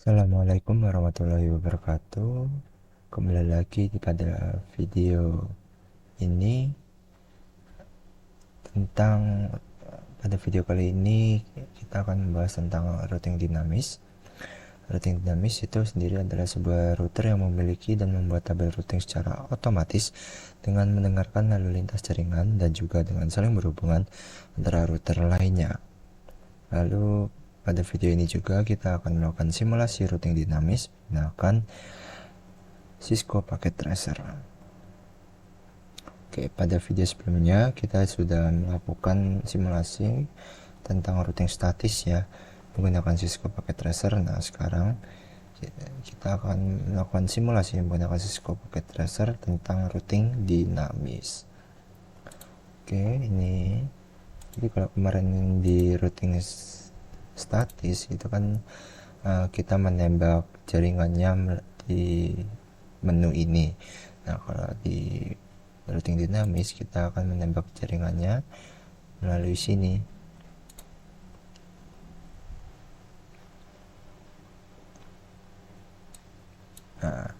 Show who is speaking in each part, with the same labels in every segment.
Speaker 1: Assalamualaikum warahmatullahi wabarakatuh. Kembali lagi pada video ini tentang pada video kali ini kita akan membahas tentang routing dinamis. Routing dinamis itu sendiri adalah sebuah router yang memiliki dan membuat tabel routing secara otomatis dengan mendengarkan lalu lintas jaringan dan juga dengan saling berhubungan antara router lainnya. Lalu pada video ini juga kita akan melakukan simulasi routing dinamis menggunakan Cisco Packet Tracer. Oke, pada video sebelumnya kita sudah melakukan simulasi tentang routing statis ya menggunakan Cisco Packet Tracer. Nah, sekarang kita akan melakukan simulasi menggunakan Cisco Packet Tracer tentang routing dinamis. Oke, ini jadi kalau kemarin di routing statis itu kan kita menembak jaringannya di menu ini. Nah, kalau di routing dinamis kita akan menembak jaringannya melalui sini. Nah,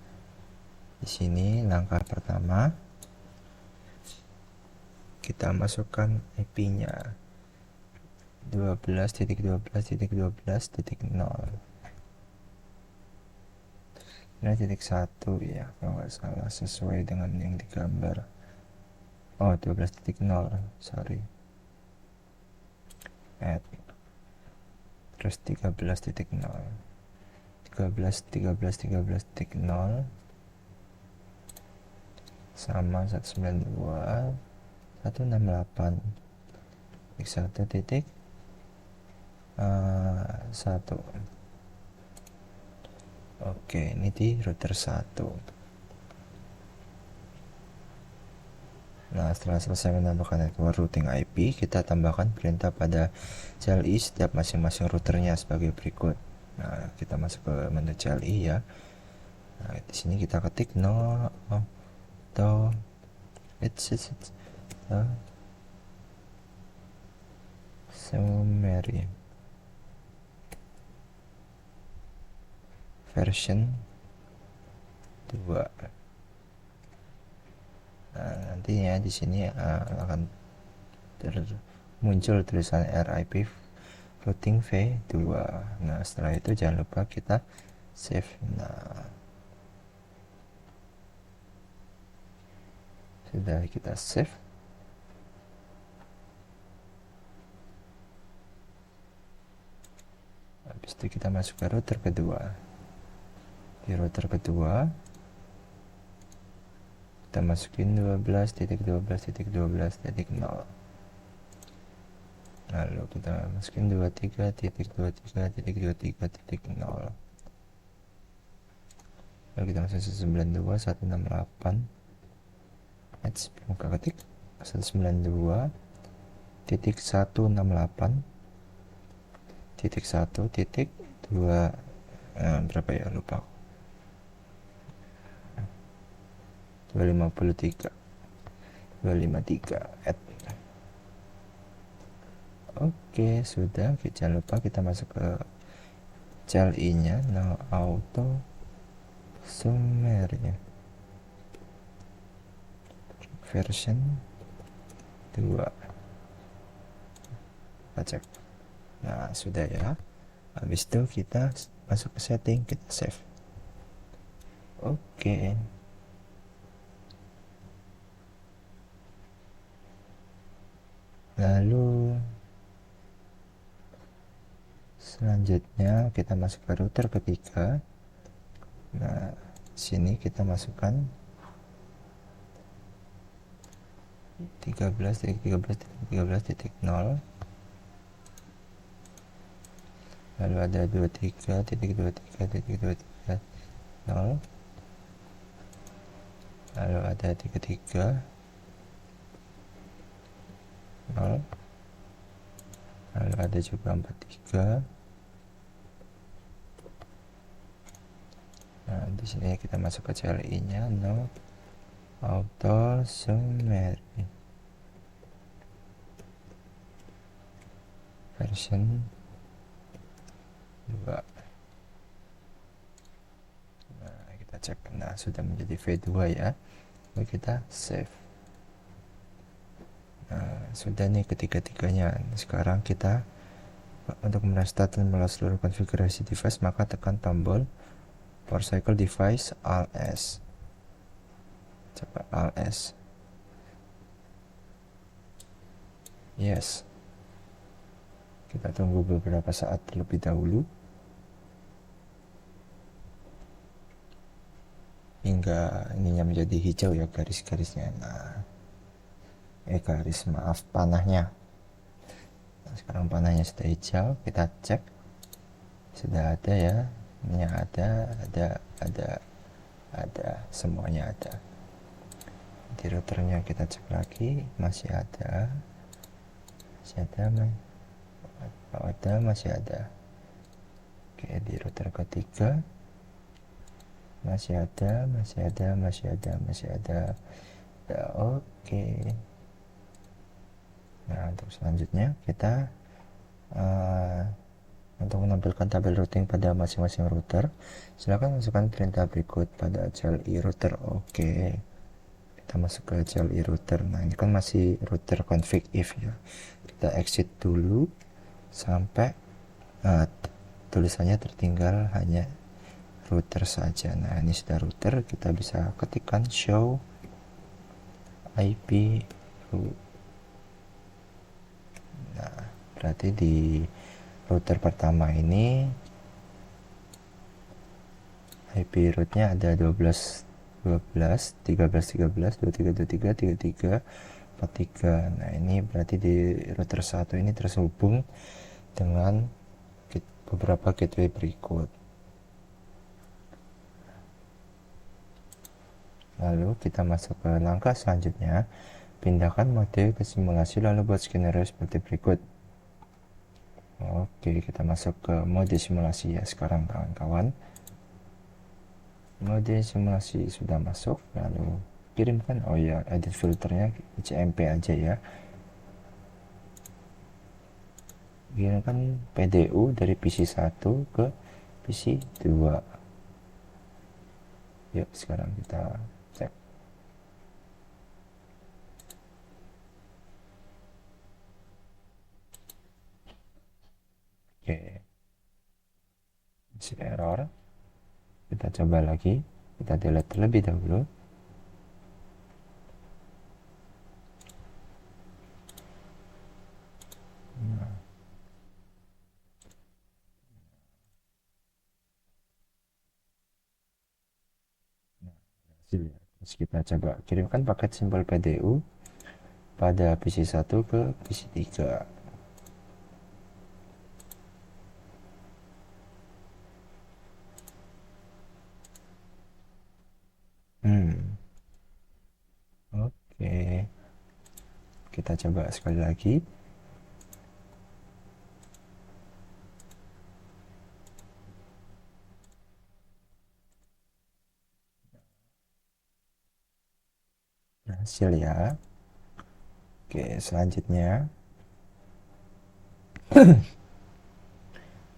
Speaker 1: di sini langkah pertama kita masukkan IP-nya 12.12.12.0. Ini titik 1 ya kalau nggak salah, sesuai dengan yang digambar. Oh, 12.0, sorry. Add. Terus 13.0, 13.13.13.0 sama 192.168 titik 1 titik 1. Oke, ini di router 1. Nah, setelah selesai menambahkan network routing IP, kita tambahkan perintah pada CLI setiap masing-masing routernya sebagai berikut. Nah, kita masuk ke menu CLI ya. Nah, di sini kita ketik no atau summary version 2. Nah, nantinya di sini akan muncul tulisan RIP routing V2. Nah, setelah itu jangan lupa kita save. Nah, sudah kita save. Habis itu kita masuk ke router kedua. Di router kedua kita masukin 12.12.12.0. Lalu kita masukin 23.23.23.0. Lalu kita masukin 192.168. Buka ketik 192.168 titik 1 titik 2 berapa ya, lupa, 253 add. Oke, sudah. Jangan lupa kita masuk ke CLI nya, no auto summary version 2. Kita cek. Nah, sudah ya. Habis itu kita masuk ke setting, kita save. Oke. Lalu selanjutnya kita masuk ke router ketiga. Nah, sini kita masukkan 13.13.13.0. Lalu ada 23.23.23.0. Lalu ada 33 0. Lalu ada juga 43. Nah, di sini kita masuk ke CLI nya, no auto summary version 2. cek. Nah, sudah menjadi V2 ya. Lalu kita save. Nah, sudah nih ketiga-tiganya. Sekarang kita untuk merestart dan melolos seluruh konfigurasi device, maka tekan tombol Power Cycle Device Alt S. Coba Alt S. Yes. Kita tunggu beberapa saat terlebih dahulu hingga ininya menjadi hijau ya garis-garisnya. Nah, maaf, panahnya. Nah, sekarang panahnya sudah hijau, kita cek. Sudah ada ya. Ini ada, semuanya ada. Di routernya kita cek lagi, masih ada, masih ada. Oke, di router ketiga masih ada. Ya, oke. Nah, untuk selanjutnya kita untuk menampilkan tabel routing pada masing-masing router, silakan masukkan perintah berikut pada CLI router. Oke, kita masuk ke CLI router. Nah, ini kan masih router config if ya. Kita exit dulu sampai tulisannya tertinggal hanya router saja. Nah, ini sudah router, kita bisa ketikkan show IP route. Nah, berarti di router pertama ini IP root-nya ada 12 12 13 13 23 23 33 43. Nah, ini berarti di router 1 ini terhubung dengan beberapa gateway berikut. Lalu kita masuk ke langkah selanjutnya, pindahkan mode ke simulasi lalu buat skenario seperti berikut. Oke, kita masuk ke mode simulasi ya sekarang kawan-kawan. Mode simulasi sudah masuk, lalu kirimkan, oh ya, edit filternya CMP aja ya. Kirimkan PDU dari PC1 ke PC2. Yuk, sekarang kita cek. Oke, masih error. Kita coba lagi, kita delete terlebih dahulu. Terus kita coba kirimkan paket simbol PDU pada PC1 ke PC3. Oke, kita coba sekali lagi. Berhasil ya. Oke, selanjutnya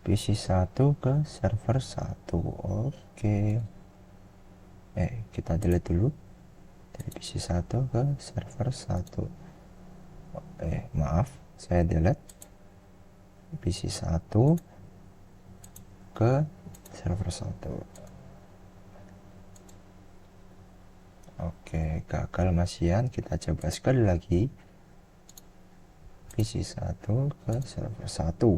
Speaker 1: PC1 ke server 1. Oke, kita delete dulu dari PC1 ke server 1. Maaf, saya delete PC1 ke server 1. Oke, gagal masian. Kita coba sekali lagi, PC1 ke server 1.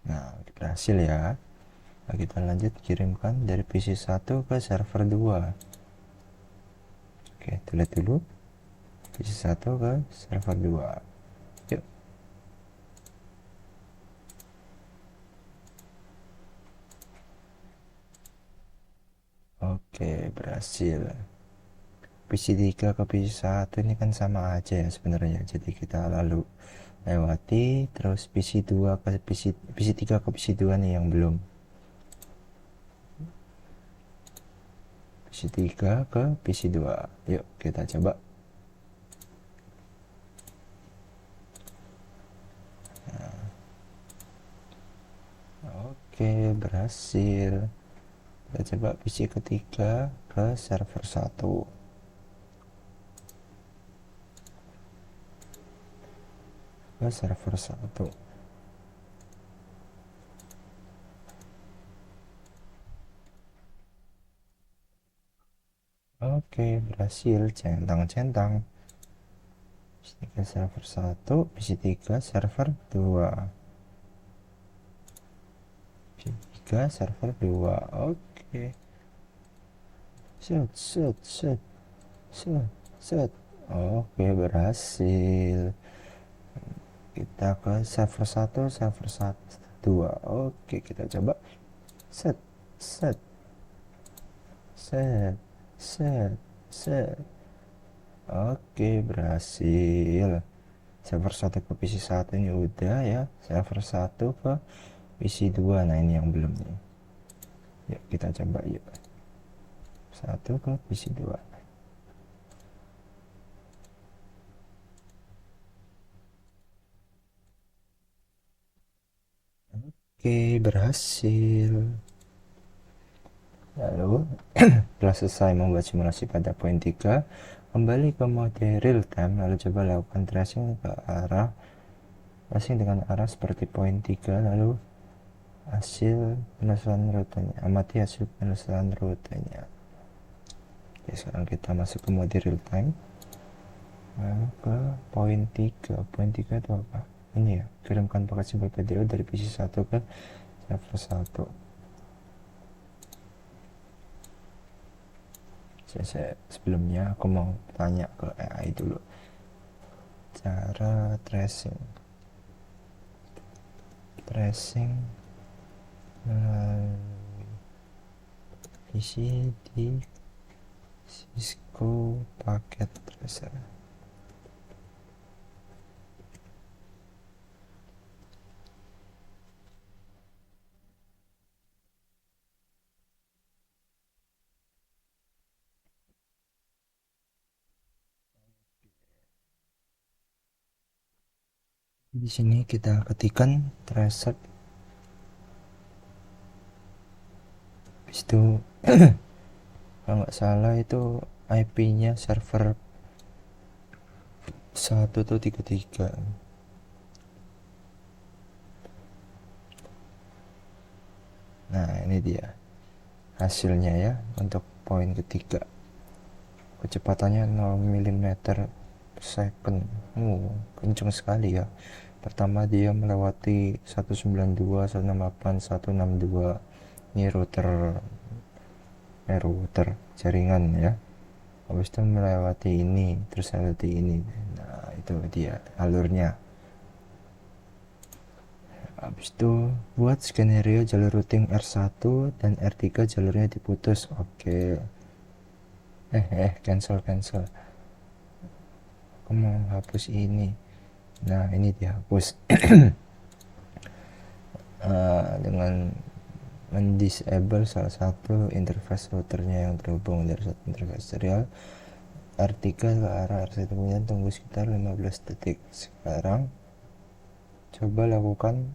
Speaker 1: Nah, berhasil ya. Nah, kita lanjut kirimkan dari PC1 ke server 2. Oke, delete dulu PC1 ke server 2. Yuk. Oke, berhasil. PC3 ke PC1 ini kan sama aja ya sebenarnya. Jadi kita lalu lewati, terus PC2 ke PC3 ke PC2 nih yang belum. PC3 ke PC2. Yuk, kita coba. Oke, berhasil. Kita coba PC ketiga ke server 1. Ke server 1. Oke, berhasil. Centang-centang. PC 3 server 1, PC 3 server 2. PC 3 server 2. Oke. Set, set, set, set, set. Oke, berhasil. Kita ke server 1, server 1, 2. Oke, kita coba. Set, set, set, set, set. Oke, berhasil. Server 1 ke PC 1 ini udah ya. Server 1 ke PC 2. Nah, ini yang belum nih. Yuk, kita coba yuk. 1 ke PC 2. Oke, berhasil. Lalu, setelah selesai membuat simulasi pada poin 3, kembali ke mode real time, lalu coba lakukan tracing ke arah tracing dengan arah seperti poin 3, lalu hasil penelusuran rutenya, amati hasil penelusuran rutenya. Oke, sekarang kita masuk ke mode real time, lalu ke poin 3. Poin 3 itu apa? Ini ya, kirimkan paket simbol PDO dari PC 1 ke server 1. Sebelumnya aku mau tanya ke AI dulu cara tracing isi di Cisco Packet Tracer. Di sini kita ketikkan tracer, habis itu kalau nggak salah itu IP-nya server 1 tuh 33. Nah, ini dia hasilnya ya untuk poin ketiga. Kecepatannya 0 mm per second. Kenceng sekali ya. Pertama dia melewati 192, 168, 162. Ini router jaringan ya. Habis itu melewati ini, terus melewati ini. Nah, itu dia alurnya. Habis itu buat skenario jalur routing R1 dan R3 jalurnya diputus. Oke. Cancel. Aku mau hapus ini. Nah, ini dihapus. Dengan mendisable salah satu interface routernya yang terhubung dari satu interface serial R3 ke arah R1, kemudian tunggu sekitar 15 detik. Sekarang coba lakukan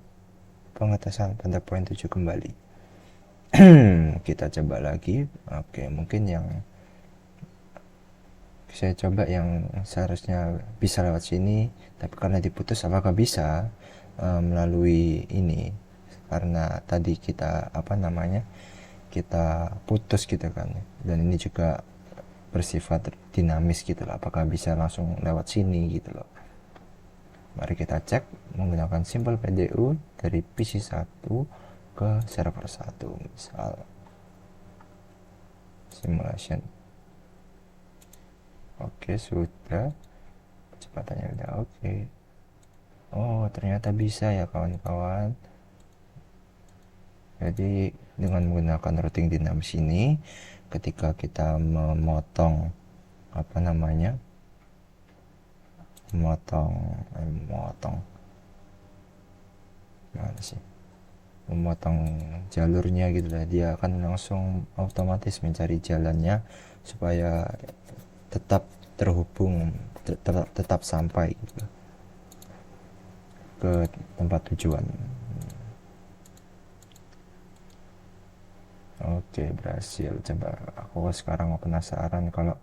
Speaker 1: pengetesan pada poin 7 kembali. Kita coba lagi. Oke, mungkin yang saya coba yang seharusnya bisa lewat sini, tapi karena diputus, apakah bisa melalui ini, karena tadi kita kita putus gitu kan, dan ini juga bersifat dinamis gitu loh, apakah bisa langsung lewat sini gitu loh. Mari kita cek menggunakan simbol PDU dari PC 1 ke server 1. Misal simulation. Oke, sudah. Kecepatannya udah oke. Oh, ternyata bisa ya kawan-kawan. Jadi dengan menggunakan routing dinamis ini, ketika kita memotong memotong jalurnya gitu lah, dia akan langsung otomatis mencari jalannya supaya tetap terhubung, tetap sampai gitu ke tempat tujuan. Oke, berhasil. Coba aku sekarang mau penasaran kalau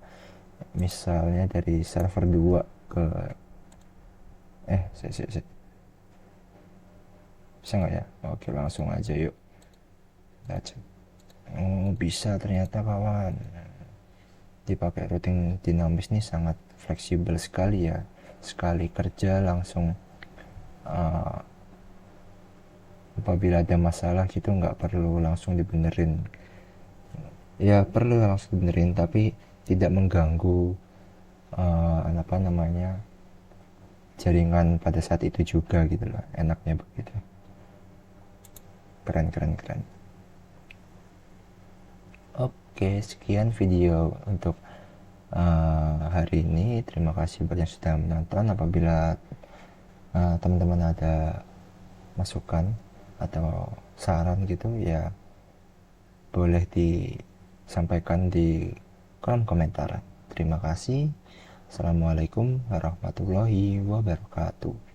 Speaker 1: misalnya dari server 2 ke sih. Bisa nggak ya? Oke, langsung aja yuk. Kita cek. Oh, bisa ternyata kawan. Dipakai routing dinamis ini sangat fleksibel sekali ya. Sekali kerja langsung uh, apabila ada masalah gitu nggak perlu langsung dibenerin. Ya perlu langsung dibenerin tapi tidak mengganggu apa namanya jaringan pada saat itu juga gitu loh, enaknya begitu. Keren. Oke, sekian video untuk hari ini. Terima kasih buat yang sudah menonton. Apabila teman-teman ada masukan atau saran gitu ya, boleh disampaikan di kolom komentar. Terima kasih. Assalamualaikum warahmatullahi wabarakatuh.